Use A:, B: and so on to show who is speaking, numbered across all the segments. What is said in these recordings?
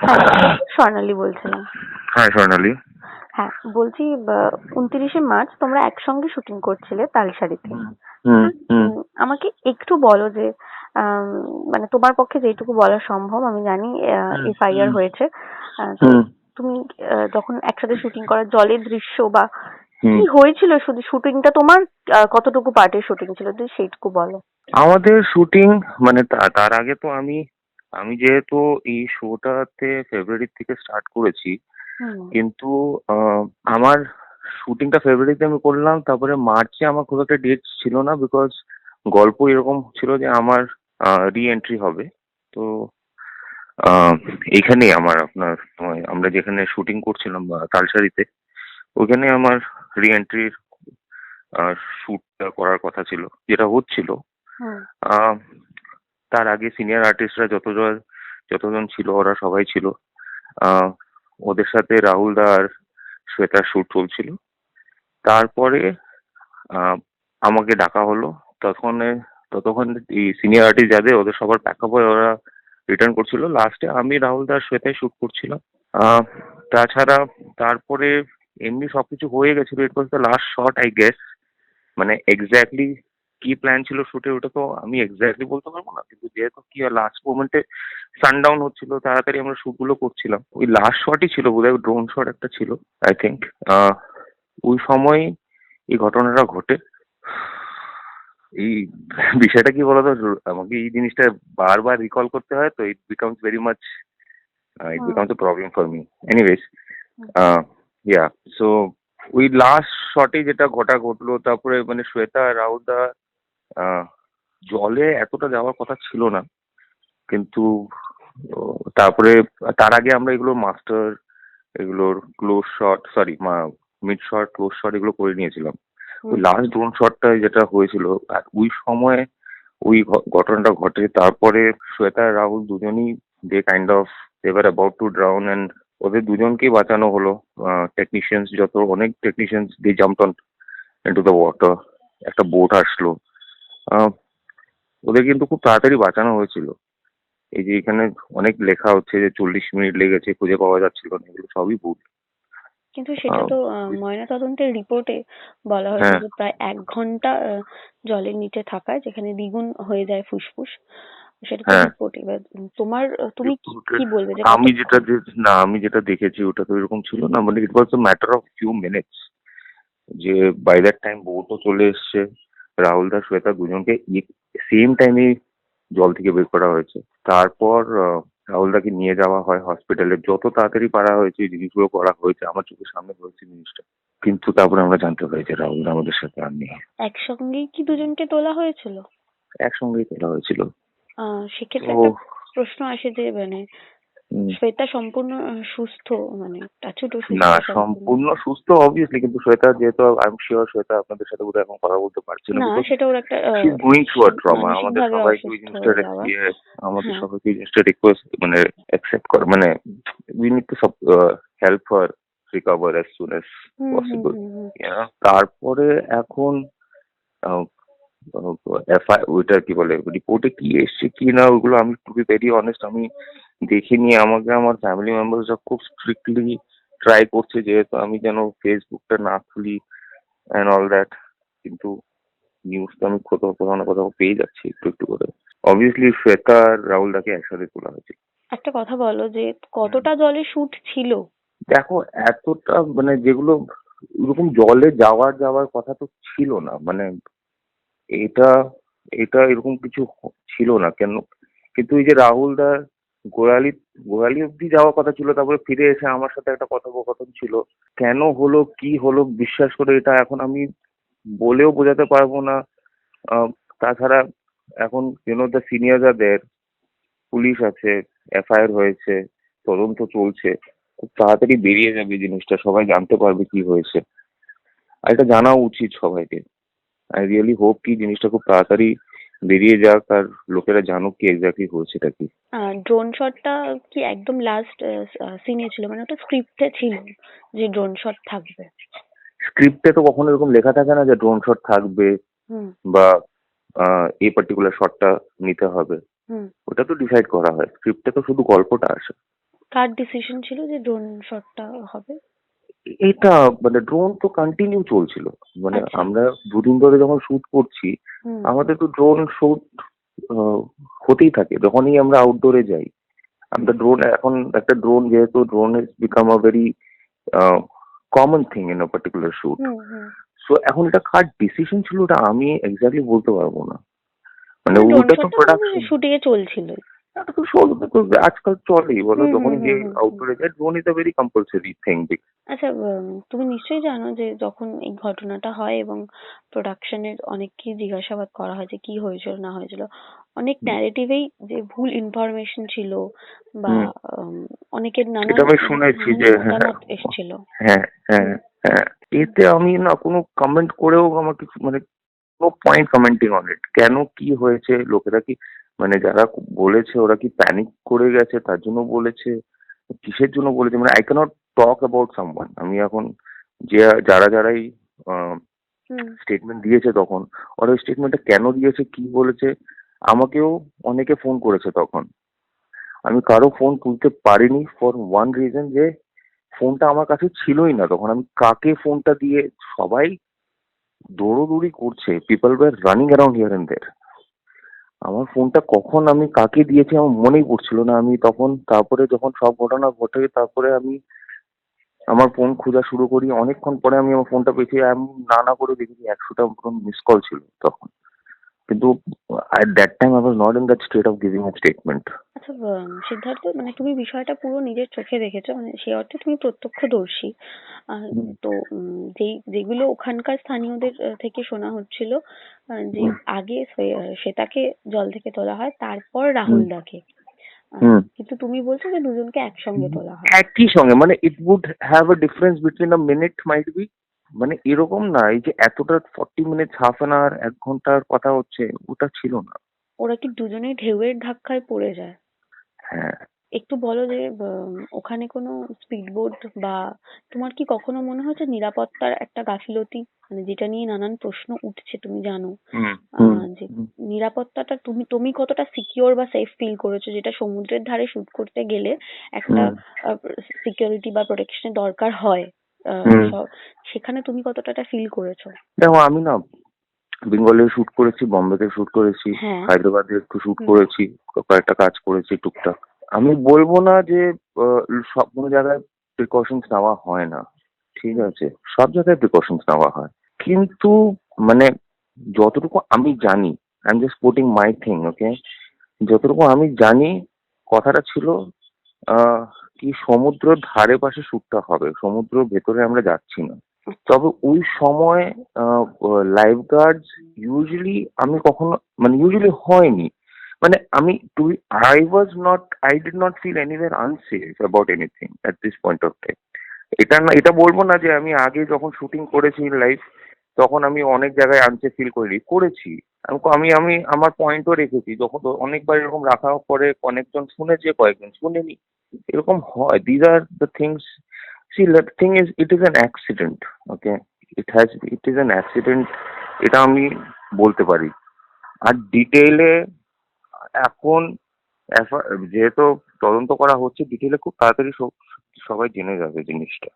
A: Hello, স্বর্ণালী বলছিলাম।
B: হ্যাঁ, স্বর্ণালী।
A: হ্যাঁ, বলছি 29শে মার্চ তোমরা একসঙ্গে শুটিং করছিলে তালসারিতে।
B: হুম হুম হুম
A: আমাকে একটু বলো যে আম, মানে তোমার পক্ষে যেটুকু বলা সম্ভব, আমি জানি
B: হুম
A: এফআইআর
B: হুম
A: হয়েছে। তো
B: হুম
A: তুমি যখন একসাথে শুটিং করা জলের দৃশ্য বা
B: হুম।
A: কি হয়েছিল, শুধু শুটিংটা তোমার কতটুকু পার্টের শুটিং ছিল, তুই সেইটুকু বলো।
B: আমাদের শুটিং মানে তার আগে তো আমি আমি যেহেতু এই শোটাতে ফেব্রুয়ারি থেকে স্টার্ট করেছি,
A: হুম
B: কিন্তু আহ, আমার শুটিংটা ফেব্রুয়ারিতে আমি করলাম, তারপরে মার্চে আমার খুব একটা ডেট ছিল না, বিকজ গল্প এরকম ছিল যে আমার রি এন্ট্রি হবে। তো আহ, এইখানেই আমার আপনার আমরা যেখানে শুটিং করছিলাম তালসারিতে, ওখানে আমার রি এন্ট্রির শ্যুটটা করার কথা ছিল, যেটা হচ্ছিল।
A: হুম
B: আহ, তার আগে সিনিয়র আর্টিস্টরা যতজন ছিল ওরা সবাই ছিল। আহ, ওদের সাথে রাহুল দা আর শ্বেতার শ্যুট চলছিল। তারপরে আহ, আমাকে ডাকা হলো। তখন ততক্ষণ এই সিনিয়র আর্টিস্ট যাদের ওদের সবার প্যাক আপ হয়ে ওরা রিটার্ন করছিল, লাস্টে আমি রাহুল দা আর শ্বেতাই শ্যুট করছিলাম। আহ, তাছাড়া তারপরে এমনি সবকিছু হয়ে গেছিল। It was the last shot, I guess. মানে এক্স্যাক্টলি কি প্ল্যান ছিল শুটে ওটা তো আমি এক্স্যাক্টলি বলতে পারবো না, কিন্তু যেহেতু কি লাস্ট মোমেন্টে সানডাউন হচ্ছিল, তাড়াতাড়ি আমরা শুট গুলো করছিলাম। ওই লাস্ট শটই ছিল বোধহয়, ড্রোন শট একটা ছিল, আই থিঙ্ক। ওই সময় এই ঘটনাটা ঘটে। এই বিষয়টা কি বলতো, আমাকে এই জিনিসটা বারবার রিকল করতে হয়, তো it becomes very much, it
A: hmm
B: becomes a problem for me. Anyways,
A: hmm.
B: Yeah, so ওই লাস্ট শটে যেটা ঘটলো, তারপরে মানে শ্বেতা আর রাহুল দা আহ, জলে এতটা যাওয়ার কথা ছিল না, কিন্তু তারপরে তার আগে আমরা এগুলো মাস্টার, এগুলোর close shot, sorry mid shot, close shot এগুলো করে নিয়েছিলাম। ওই
A: হুম।
B: লাস্ট ড্রোন শটটা যেটা হয়েছিল, আর ওই সময় ওই ঘটনাটা ঘটে। তারপরে শ্বেতা আর রাহুল দুজনই they kind of ever about to drown, and ওদের দুজনকেই বাঁচানো হলো। টেকনিশিয়ানস অনেক technicians they jumped on into the water. একটা বোট আসলো। আহ, ওদের কিন্তু খুব তাড়াতাড়ি বাঁচানো হয়েছিল। এই যে এখানে অনেক লেখা হচ্ছে যে 40 মিনিট লেগেছে, খুঁজে পাওয়া যাচ্ছিল না, এগুলো সবই ভুল।
A: কিন্তু সেটা
B: আহ,
A: তো ময়নাতদন্তের রিপোর্টে বলা হয়েছে
B: হ্যাঁ
A: যে প্রায় 1 ঘন্টা জলের নিচে থাকায় যেখানে দ্বিগুণ হয়ে যায় ফুসফুস। সেটা তো
B: হ্যাঁ।
A: রিপোর্ট। এবার তুমি কি
B: রিপোর্টের
A: কি বলবে যে
B: আমি যেটা
A: কতক্ষণ?
B: না, আমি যেটা দেখেছি ওটা তো এরকম ছিল না, মানে it was a matter of few minutes. যে বাই দ্যাট টাইম বোটও চলে এসছে। রাহুল দা শ্বেতা দুজনকে সেম টাইমে জল থেকে বের করা হয়েছে। তারপর রাহুল দাকে নিয়ে যাওয়া হয় হসপিটালে, যত তাড়াতাড়ি পারা হয়েছে এই জিনিসগুলো করা হয়েছে, আমার চোখের সামনে হয়েছে জিনিসটা। কিন্তু তারপরে আমরা জানতে পারি যে রাহুল দা আমাদের সাথে আর নেই।
A: একসঙ্গেই কি দুজনকে তোলা হয়েছিল?
B: একসঙ্গেই তোলা হয়েছিল। তো
A: সেক্ষেত্রে একটা প্রশ্ন আসে যে মানে
B: উম,
A: শ্বেতা সম্পূর্ণ সুস্থ, মানে টাচুট সুস্থ
B: না,
A: সম্পূর্ণ?
B: সম্পূর্ণ সুস্থ অবভিয়াসলি, কিন্তু শ্বেতা যেহেতু আই এম শিওর শ্বেতা আপনাদের সাথে বোধহয় এখন কথা বলতে পারছে না,
A: না,
B: বিকজ
A: সেটা ওর একটা
B: she is going through a trauma.
A: মানসিক
B: আমাদের
A: ভাবে
B: সবাইকে ওই
A: অসুস্থ
B: জিনিসটা
A: হয়ে যাওয়া।
B: আমাদের
A: হ্যাঁ।
B: সবাইকে এই জিনিসটা রিকোয়েস্ট মানে অ্যাকসেপ্ট কর, মানে we need to help her recover as soon as
A: hmm hmm
B: possible.
A: Hmm hmm.
B: তারপরে এখন এফআই ওইটা কি বলে, রিপোর্টে কি এসছে কি না ওইগুলো আমি টু বি ভেরি অনেস্ট আমি দেখিনি। আমাকে আমার ফ্যামিলি মেম্বার্সরা খুব স্ট্রিক্টলি ট্রাই করছে যেহেতু আমি যেন ফেসবুকটা না খুলি অ্যান্ড অল দ্যাট। কিন্তু নিউজ তো আমি কোথাও কোথাও না কোথাও পেয়ে যাচ্ছি একটু একটু করে। অবভিয়াসলি শ্বেতা আর রাহুল দাকে একসাথে তোলা হয়েছে।
A: একটা কথা বলো যে
B: হুম।
A: কতটা জলে শুট ছিল?
B: দেখো, এতটা মানে যেগুলো ওরকম জলে যাওয়ার কথা তো ছিল না, মানে এটা এটা এরকম কিছু ছিল না কেন। কিন্তু এই যে রাহুল দার গোড়ালি গোড়ালি অব্দি যাওয়ার কথা ছিল, তারপরে ফিরে এসে আমার সাথে একটা কথোপকথন ছিল। কেন হলো কি হলো বিশ্বাস করে এটা এখন আমি বলেও বোঝাতে পারবো না। আহ, তাছাড়া এখন দ্য সিনিয়র দের, পুলিশ আছে, এফআইআর হয়েছে, তদন্ত চলছে। খুব তাড়াতাড়ি বেরিয়ে যাবে জিনিসটা, সবাই জানতে পারবে কি হয়েছে। আর এটা জানা উচিত সবাইকে। আই রিয়েলি হোপ কি জিনিসটা খুব তাড়াতাড়ি বেরিয়ে যাক, আর লোকেরা জানুক কি এক্স্যাক্টলি হয়েছেটা কি।
A: ড্রোন শটটা কি একদম লাস্ট সিনে ছিল, মানে ওটা স্ক্রিপ্টে ছিল যে ড্রোন শট থাকবে?
B: স্ক্রিপ্টে তো কখনো এরকম লেখা থাকে না যে ড্রোন শট থাকবে
A: হুম
B: বা এই পার্টিকুলার শটটা নিতে হবে।
A: হুম।
B: ওটা তো ডিসাইড করা হয়, স্ক্রিপ্টে তো শুধু গল্পটা আসে।
A: কার ডিসিশন ছিল যে ড্রোন শটটা হবে?
B: এটা মানে ড্রোন তো কন্টিনিউ চলছিল, মানে
A: আচ্ছা।
B: আমরা দুদিন ধরে যখন শুট করছি
A: হুম
B: আমাদের তো ড্রোন শুট হতেই থাকে যখনই আমরা আউটডোরে যাই। আমরা ড্রোন এখন একটা ড্রোন, যেহেতু drone is become a very common thing in a particular shoot.
A: Hmm hmm.
B: So এখন এটা কার ডিসিশন ছিল ওটা আমি এক্স্যাক্টলি বলতে পারবো না, মানে
A: মানে ড্রোন
B: ওটা তো
A: শটটা মানে
B: প্রোডাকশন।
A: শুটিং এ চলছিলই।
B: এটা তো চলবে তো, আজকাল চলেই বলো,
A: হুম হুম
B: যখনই যে
A: হুম হুম হুম।
B: আউটডোরে যায় drone is a very compulsory thing.
A: আচ্ছা, তুমি নিশ্চয়ই জানো যে যখন এই ঘটনাটা হয় এবং প্রোডাকশনের অনেককেই জিজ্ঞাসাবাদ করা হয় যে কি হয়েছিল না হয়েছিল, অনেক ন্যারেটিভেই যে ভুল ইনফরমেশন ছিল বা
B: হুম,
A: উম, অনেকের
B: এটা
A: নানান
B: আমি শুনেছি
A: মানে
B: যে হ্যাঁ,
A: মতামত এসেছিল।
B: হ্যাঁ, হ্যাঁ, হ্যাঁ। এতে আমি না কোনো কমেন্ট করেও আমার কিছু মানে no point commenting on it. কেন কি হয়েছে? লোকেরা কি মানে যারা বলেছে ওরা কি প্যানিক করে গেছে তার জন্য বলেছে? কিসের জন্য বলেছে? মানে I can't talk about someone. আমি এখন যে যারাই আ
A: হুম
B: স্টেটমেন্ট দিয়েছে তখন, ওরা ওই স্টেটমেন্টটা কেন দিয়েছে, কি বলেছে, আমাকেও অনেকে ফোন করেছে তখন। আমি কারো ফোন তুলতে পারিনি ফর ওয়ান রিজন, যে ফোনটা আমার কাছে ছিলই না তখন। আমি কাকে ফোনটা দিয়ে, সবাই দৌড়োদৌড়ি করছে, people were running around here and there. আমার ফোনটা কখন আমি কাকে দিয়েছি আমার মনেই পড়ছিল না। আমি তখন তারপরে যখন সব ঘটনা ঘটে তারপরে আমি আমার ফোন খোঁজা শুরু করি। অনেকক্ষণ পরে আমি আমার ফোনটা পেয়েছি। আমি না করে দেখেছি ১০০টা মতন মিস কল ছিল তখন। কিন্তু at that time I was not in that state of giving a statement.
A: আচ্ছা, সিদ্ধার্থ, মানে তুমি বিষয়টা পুরো নিজের চোখে দেখেছো, মানে সে অর্থে তুমি প্রত্যক্ষদর্শী। আর
B: হুম,
A: তো যেগুলো ওখানকার স্থানীয়দের থেকে শোনা হচ্ছিল, যে
B: হুম,
A: আগে শ্বেতাকে জল থেকে তোলা হয়, তারপর
B: হুম,
A: রাহুল দাকে।
B: হুম।
A: কিন্তু তুমি বলছো যে দুজনকে একসঙ্গে তোলা হয়।
B: একই সঙ্গে, মানে it would have a difference between a minute might be. মানে এরকম না এই যে এতটা 40 মিনিটস, হাফ অ্যান আওয়ার, ১ ঘন্টার কথা হচ্ছে, ওটা ছিল না।
A: ওরা কি দুজনেই ঢেউয়ের ধাক্কায় পড়ে যায়?
B: হ্যাঁ।
A: একটু বলো যে ওখানে কোনো স্পিড বোট বা তোমার কি কখনো মনে হয়েছে নিরাপত্তার একটা গাফিলতি, মানে যেটা নিয়ে নানান প্রশ্ন উঠছে, তুমি জানো
B: হুম, হুম,
A: যে
B: হুম,
A: নিরাপত্তাটা তুমি তুমি কতটা সিকিওর বা সেফ ফিল করেছো, যেটা সমুদ্রের ধারে শুট করতে গেলে একটা
B: হুম,
A: সিকিউরিটি বা প্রোটেকশনের দরকার হয়,
B: হুম।
A: সেখানে তুমি কতটা এটা ফিল করেছো?
B: দেখো আমি না বেঙ্গলে শুট করেছি, বম্বেতে শুট করেছি,
A: হ্যাঁ।
B: হায়দ্রাবাদে একটু শুট
A: হুম
B: করেছি, কয়েকটা কাজ করেছি টুকটাক। আমি বলবো না যে সব কোনো জায়গায় প্রিকশনস নেওয়া হয় না। ঠিক
A: হুম
B: আছে? সব জায়গায় প্রিকশনস নেওয়া হয়। কিন্তু মানে যতটুকু আমি জানি, I am just putting my thing, okay? যতটুকু আমি জানি কথাটা ছিল আহ কি সমুদ্রের ধারে পাশে শুটটা হবে। সমুদ্রের ভেতরে আমরা যাচ্ছি না।
A: আচ্ছা।
B: তবে ওই সময় লাইফ গার্ডস ইউজুয়ালি আমি কখনো মানে ইউজুয়ালি হয়নি। মানে আমি I did not feel anywhere unsafe about anything at this point of time. এটা না, এটা বলবো না যে আমি আগে যখন শুটিং করেছি লাইভ তখন আমি অনেক জায়গায় আনসেফ ফিল করিনি, করেছি। আমি আমি আমার পয়েন্টও রেখেছি, যখন তো অনেকবার এরকম রাখা পরে অনেকজন শুনেছে, কয়েকজন শুনেনি, এরকম হয়। These are the things. C the thing is it is an accident, okay? It is an accident, এটা আমি বলতে পারি। আর ডিটেইলে এখন যেহেতু তদন্ত করা হচ্ছে, ডিটেইলে খুব তাড়াতাড়ি সবাই জেনে যাবে জিনিসটা।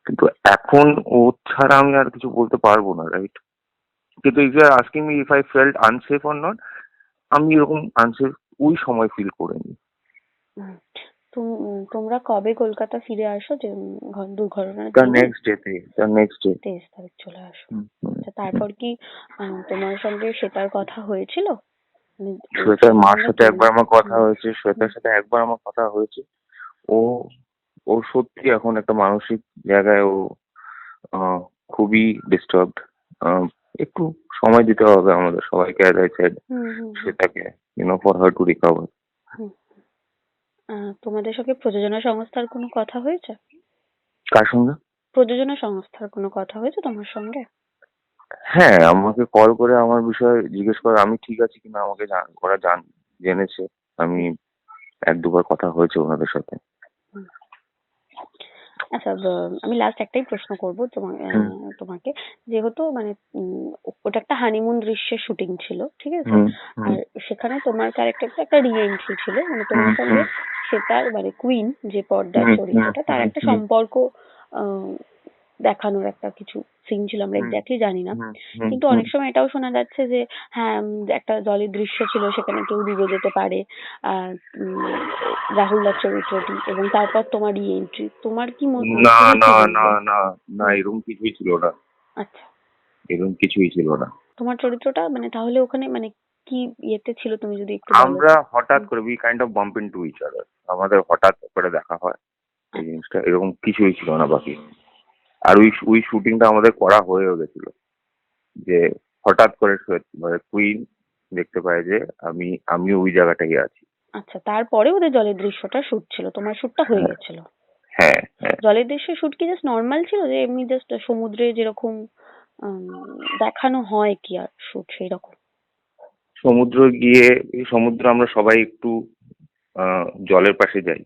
B: কিন্তু এখন ও ছাড়া আমি আর কিছু বলতে পারবো না, রাইট? কিন্তু if you are asking me if I felt unsafe or not, আমি এরকম আনসেফ ওই সময় ফিল করিনি।
A: হুম। তোমরা কবে কলকাতা ফিরে আসো, যে দুর্ঘটনার
B: তার
A: দিনই?
B: নেক্সট ডেতে, তার নেক্সট ডে।
A: 23 তারিখ চলে আসো।
B: হুম, হুম,
A: আচ্ছা,
B: হুম।
A: তারপর কি তোমার সঙ্গে শ্বেতার কথা হয়েছিল? মানে
B: শ্বেতার
A: শ্বেতার
B: মার
A: সঙ্গে
B: সাথে একবার আমার কথা
A: হুম
B: হয়েছে,
A: হুম
B: শ্বেতার সাথে একবার আমার কথা হয়েছে। ও ও সত্যি এখন একটা মানসিক জায়গায় ও আহ, খুবই ডিস্টার্বড। একটু সময় দিতে হবে আমাদের সবাইকে, অ্যাজ আই সেড,
A: হুম হুম হুম
B: সেটাকে ফর হার টু রিকভার।
A: হুম। তোমাদের সঙ্গে প্রযোজনা সংস্থার কোনো কথা হয়েছে?
B: কার সঙ্গে?
A: প্রযোজনা সংস্থার কোনো কথা হয়েছে তোমার সঙ্গে?
B: হ্যাঁ, আমাকে কল করে আমার বিষয়ে জিজ্ঞেস করে আমি ঠিক আছি কিনা, আমাকে ওরা জেনেছে। আমি ১-২ বার কথা হয়েছে ওনাদের সাথে।
A: হুম। আচ্ছা, আমি লাস্ট একটাই প্রশ্ন করবো
B: হুম,
A: তোমাকে। যেহেতু মানে ওটা একটা হানিমুন দৃশ্যের শুটিং ছিল, ঠিক আছে?
B: হুম, হুম,
A: আর সেখানে তোমার ক্যারেক্টারটা একটা রি-এন্ট্রি ছিল, মানে তোমার
B: হুম,
A: সঙ্গে
B: হুম,
A: শ্বেতার মানে কুইন যে পর্দার
B: হুম, হুম,
A: চরিত্রটা, তার
B: হুম,
A: একটা
B: হুম,
A: সম্পর্ক আহ দেখানোর একটা কিছু সিন ছিল, আমরা
B: হুম,
A: এক্স্যাক্টলি জানি না।
B: হুম, হুম,
A: কিন্তু
B: হুম।
A: অনেক সময় এটাও শোনা যাচ্ছে যে হ্যাঁ, একটা জলের দৃশ্য ছিল, সেখানে কেউ ডুবে যেতে পারে, আহ রাহুল দার চরিত্রটি, এবং তারপর তোমার রি-এন্ট্রি। তোমার কি
B: না,
A: তুমি কি
B: না, না,
A: বলবে?
B: না, না,
A: হুম।
B: এরকম কিছুই ছিল না।
A: আচ্ছা,
B: এরকম কিছুই ছিল না।
A: তোমার চরিত্রটা মানে তাহলে ওখানে মানে কি ইয়েতে ছিল, তুমি যদি একটু বলো
B: আমরা
A: তো।
B: হঠাৎ
A: হুম।
B: করে we kind of bump into each other. আমাদের হঠাৎ করে দেখা হয় এই
A: আচ্ছা।
B: জিনিসটা। এরকম কিছুই ছিল না বাকি। আর ওই শুটিংটা আমাদের করা হয়েও গেছিল। যে হঠাৎ করে মানে কুইন দেখতে পায় যে আমি ওই জায়গাটাই আছি।
A: আচ্ছা, তারপরে ওদের জলের দৃশ্যটা শুট ছিল, তোমার শুটটা হয়ে
B: হ্যাঁ,
A: গেছিল।
B: হ্যাঁ, হ্যাঁ।
A: জলের দৃশ্যের শুট কি জাস্ট নর্মাল ছিল, যে এমনি জাস্ট সমুদ্রে যেরকম আম, দেখানো হয় কি আর শুট সেই রকম?
B: সমুদ্র গিয়ে সমুদ্র আমরা সবাই একটু জলের পাশে যাই।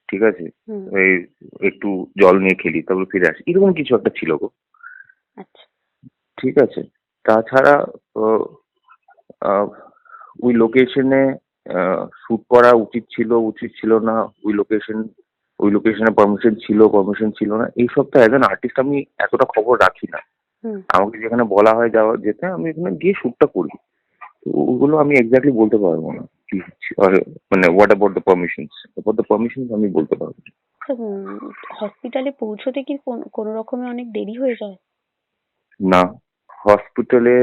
B: ঠিক আছে?
A: হুম।
B: এই একটু জল নিয়ে খেলি, তারপর ফিরে আসি। এরকম কিছু একটা ছিল গো।
A: আচ্ছা।
B: ঠিক আছে? তাছাড়া ও আহ, ওই লোকেশনে শুট করা উচিত ছিল, উচিত ছিল না, ওই লোকেশনে পারমিশন ছিল, পারমিশন ছিল না, এইসব তো অ্যাজ অ্যান আর্টিস্ট আমি এতটা খবর রাখি না।
A: হুম।
B: আমাকে যেখানে বলা হয় যেতে আমি ওখানে গিয়ে শুটটা করি। তো ওগুলো আমি এক্স্যাক্টলি বলতে পারবো না কি হচ্ছে, মানে হোয়াট অ্যাবাউট দ্য পারমিশন আমি বলতে পারবো না।
A: তো হসপিটালে পৌঁছতে কি কোনো রকমে অনেক দেরি হয়ে যায়?
B: না, হসপিটালে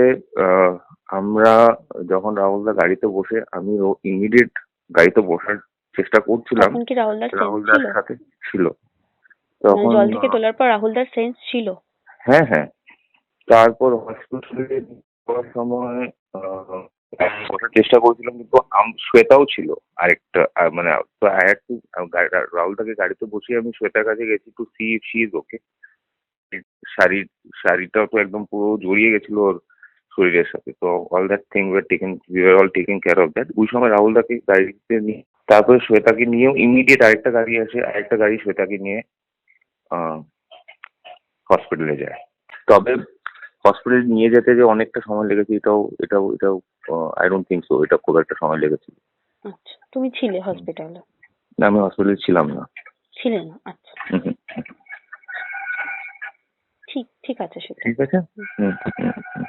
B: আহ, আমরা যখন রাহুলদা গাড়িতে বসে, আমি ইমিডিয়েট গাড়িতে বসার চেষ্টা করছিলাম।
A: তখন কি রাহুলদার সেন্স
B: রাহুলদার
A: ছিল?
B: সাথে ছিল
A: মানে
B: তখন।
A: জল থেকে তোলার পর রাহুলদার সেন্স ছিল?
B: হ্যাঁ, হ্যাঁ। তারপর হসপিটালে যাওয়ার সময় আমি বসার চেষ্টা করছিলাম, কিন্তু শ্বেতাও ছিল আরেকটা, মানে তো আই হ্যাড টু রাহুলদাকে গাড়িতে বসিয়ে আমি শ্বেতার কাছে গেছি to see if she is okay. শাড়ির শাড়িটাও তো একদম পুরো জড়িয়ে গেছিল ওর শরীরের সাথে। তো all that thing we are all taking care of that. ওই সময় রাহুলদাকে গাড়িতে নিয়ে, তারপরে শ্বেতাকে নিয়েও ইমিডিয়েট আরেকটা গাড়ি আসে, আরেকটা গাড়ি শ্বেতাকে নিয়ে হসপিটালে যায়। তবে হসপিটালে নিয়ে যেতে যে অনেকটা সময় লেগেছে, এটাও আই ডোন্ট থিঙ্ক সো এটা খুব একটা সময় লেগেছে।
A: আচ্ছা, তুমি ছিলে হসপিটালে?
B: না, আমি হসপিটালে ছিলাম না।
A: ছিলে না? আচ্ছা।
B: হুম, হুম।
A: ঠিক ঠিক আছে সেটা।
B: ঠিক আছে। হুম, হুম, হুম।